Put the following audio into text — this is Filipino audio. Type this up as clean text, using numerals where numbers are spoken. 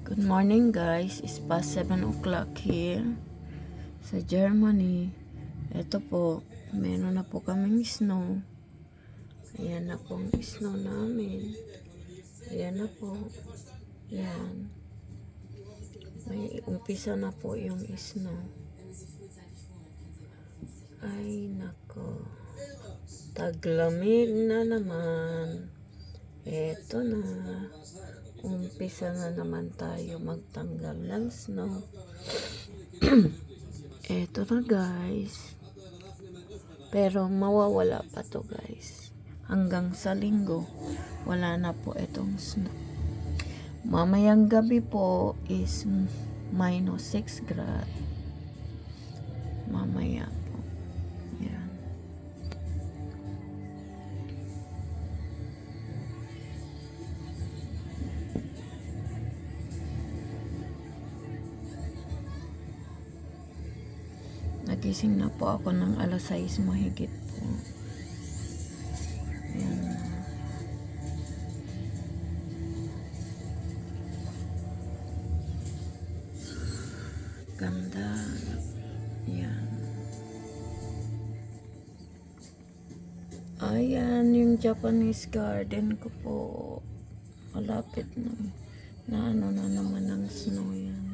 Good morning guys, it's past 7 o'clock here sa Germany. Ito po, meron na po kaming snow. Ayan na po ang snow namin. Ayan na po. Ayan. May umpisa na po yung snow. Ay nako. Taglamig na naman. Eto na. Umpisa na naman tayo magtanggal ng snow. Eto na guys. Pero mawawala pa to guys. Hanggang sa linggo, wala na po itong snow. Mamayang gabi po is minus 6 grad. Mamaya po. Yan. Nagising na po ako ng alas 6 mahigit po. Ayan. Ganda. Ayan. Ayan yung Japanese garden ko po. Malapit na. Na ano na naman ng snow yan.